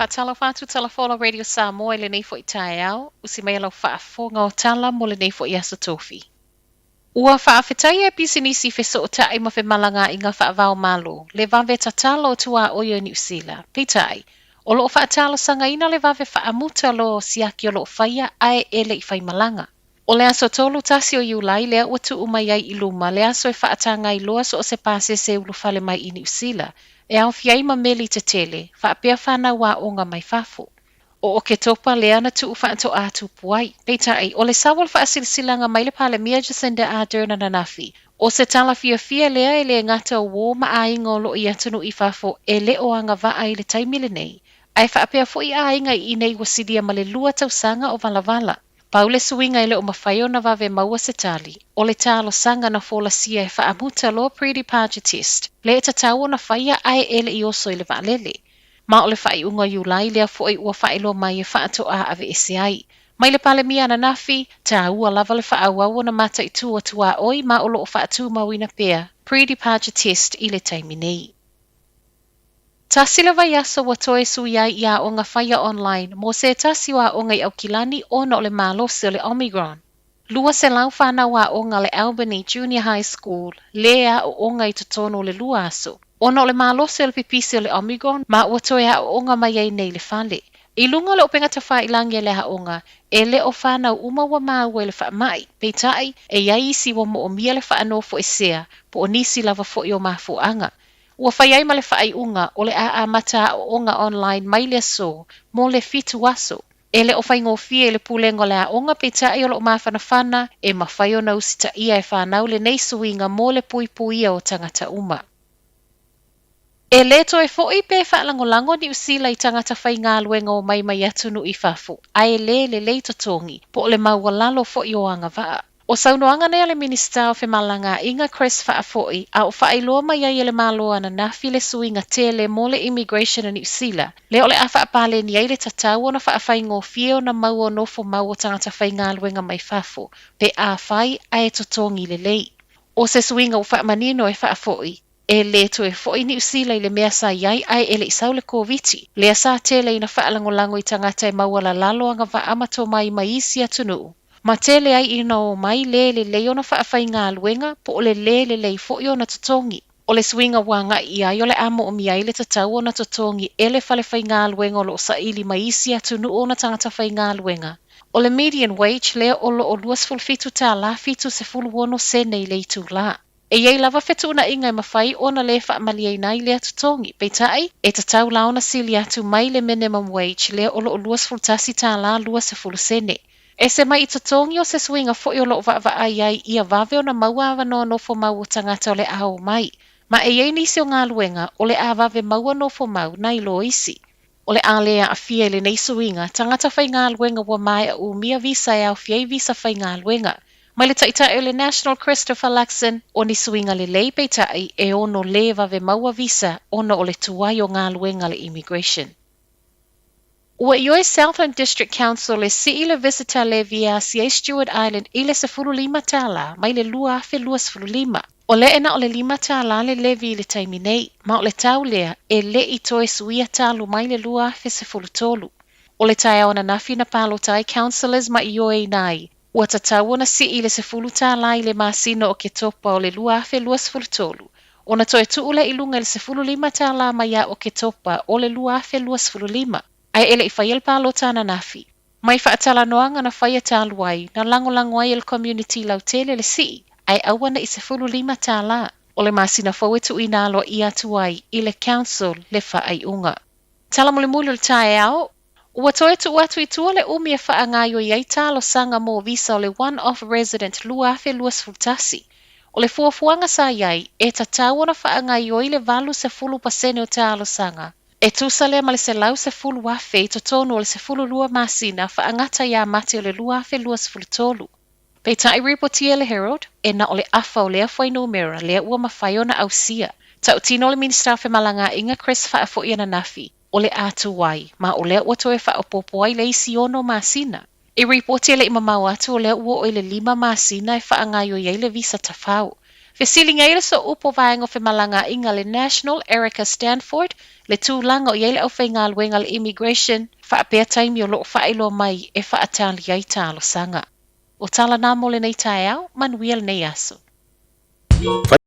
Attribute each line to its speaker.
Speaker 1: Whaatala whātu talafola Radio Samoa le nei fo I tae au, usi mea lau whaafonga o tala mo le nei fo I asa tofi. Ua whaafetai e pisinisi feso o tae ma fe malanga I ngā whaavao malo, le vave tatala o tua oio New Zealand. Peitai, o loo whaatala sanga ina le vave whaamuta lo siaki o loo whaia ae ele I whai malanga. O le aso tolu tasi o Iulai lea ua tu umai ai I luma, le aso e whaatanga I loa so o se pase se ulu fale mai I New Zealand. E au fiai ma meli te tele, whaapea whana wā onga mai whafo. O ke topa lea na tu whaanto atu puai. Peitai, o le sawal whaasilsilanga mai le pale mia Jacinda Ardern na nafi. O se tala fia lea e le ngata o wō ma ainga o lo I atunu I whafo e le o anga wa ai le taimile nei. Ai whaapea fo I ainga I nei wasidia ma le lua tausanga o valavala. Paule suinga ele o mawhaio na vave maua se tali. O le talo sanga na fola sia e whaamuta lo pre-departure test. Le e tatau na whaia ai ele I oso I le vaalele. Ma o le whai unga Iulai lea fo I ua whailo mai e whaato a ave ese ai. Mai le pale mia na nafi, ta ua lava le whaauau na mata I tua tua oi ma o lo o whaatu mawina pea. Pre-departure test I le taimi nei. Tasi le vai aso wa toe suiai ia o ngā whaia online, mo se tasi wa o ngai au kilani o na o le malo se le Omicron. Lua se lau whana wa o ngā le Albany Junior High School, lea o ngai totono le lua aso. O na o le malo se le pipisi le Omicron, ma ua toe a o ngā mai ai nei le whale. I lunga le openga ta wha ilangi e le haonga, e le o whana uma wa maua le wha mai, peitai, e iai isi wa mo o mia le wha anofo e sea, po o nisi lava fo I o mafu anga. Ua whaiai ma le whaai unga o le a mata o onga online mai le so, mo le fitu aso. E le o whaingo fie le pulengo le a onga peitai o lo mawhana whana, e ma whaio na usita ia e whanau le neisuinga mo le pui puia o tangata uma. E le to e fo I pe whaalangolango ni usila I tangata whai ngā luenga o mai atunu I whafu, a e le leito tongi, po le maua lalo fo I o anga vaa. O saunoanga nea le minista o Whemalanga Inga Chris Whaafoi a o whaailoa mai ai le maloa na nafi le suinga tele mo le immigration in New Zealand. Le o le a whaapale ni ai le tatau o na whaafai ngō fie o na mau o nofo mau o tangata whai ngā luenga mai whafo, pe a whai a e totongi le lei. O se suinga o whaamanino e Whaafoi, e le to e fo I New Zealand le mea sa iai ai ele I sau le COVID. Le a sa tele ina whaalangolango I tangata e mauala lalo anga wa amato mai isi atunu. Ma tele ai ina o mai le ona whaafai ngā luenga po o le lei fo I ona totongi. O le swinga wanga I ai o le amo o miai le tatau ona totongi e le whale whai ngā luenga o lo sa ili mai isi atunu ona tangata whai ngā luenga. O le median wage lea o lo o luas fulfitu tā la fitu se fulu wono sene I le itu la. E iei lava fetu una inga I mawhai ona le whaamali ai nai lea totongi. Peitai, e tatau la ona sili atu mai le minimum wage lea o lo o luas fultasi tā la luas se fulu sene. E se mai I totongi o se swinga fo I o loo wa ai ia vave o na maua awa no fo mau o tangata o le ao mai. Ma e iei nisi o ngā luenga o le a vave maua no fo mau na I lo isi. O le a lea a fia le nei swinga tangata whai ngā luenga wa mai a umia visa e au fiei visa whai ngā luenga. Mai le taita e le National Christopher Luxon o ni swinga le lei peitai e ono le vave maua visa ono o le tuai o ngā luenga le immigration. Ua ioi Southland District Council le si le visitor le via si Stewart Island I le sefulu lima tala, mai le lua afe lua sefulu lima. O le ena o le lima tala le levi le taimi nei, ma o le tau lea e le I toe suia talu mai le lua afe sefulu tolu. O le tai ona nafi na palo tai councillors ma ioi nai, ua tatau ona si le sefulu tala I le masino o ke topa o le lua afe lua sefulu tolu. Ona toe tuule ilunga le sefulu lima tala mai a o ke topa o le lua afe lua sefulu lima. Ai ele I whaiel palo tāna nafi. Mai whaatala noanga na whaia tālu ai, na langolango ai el community lau tele le si, ai awana I se fulu lima tāla. O le masina fawetu I nalo I atu ai, I le council le whaai unga. Tala mule mulu le tae ao, ua toe tu atu I tua le umia whaangaio I ai talo sanga mo visa o le one-off resident lua afe lua sfultasi. O le fuafuanga sa iai, e tatau ona whaangaio I le valu se fulu pasene o talo sanga. E tūsale ma le se lau se fulu wafe I totonu o le se fulu lua masina whaangata ia mate o le lua afe lua sefulu tolu. Pei tai reportia le Herald, e na o le afa o lea whaino mera lea ua mawhai ona ausia. Ta o tino le minister Whemalanga Inga Chris Whaafo ia na nafi, o le atu wai, ma o lea ua toe whaapopo ai le isi ono masina. E reportia le imamau atu o lea ua o le lima masina e whaangaio iai le visa tafau. Fesilinga ila so upo vaenga fe malanga inga le National Erica Stanford le tūlanga o yele au whainga luenga le immigration whaapea taimi o loo whaelo mai e whaatali ai tālo sanga. O tala nā mole nei tae au, manuia le nei aso.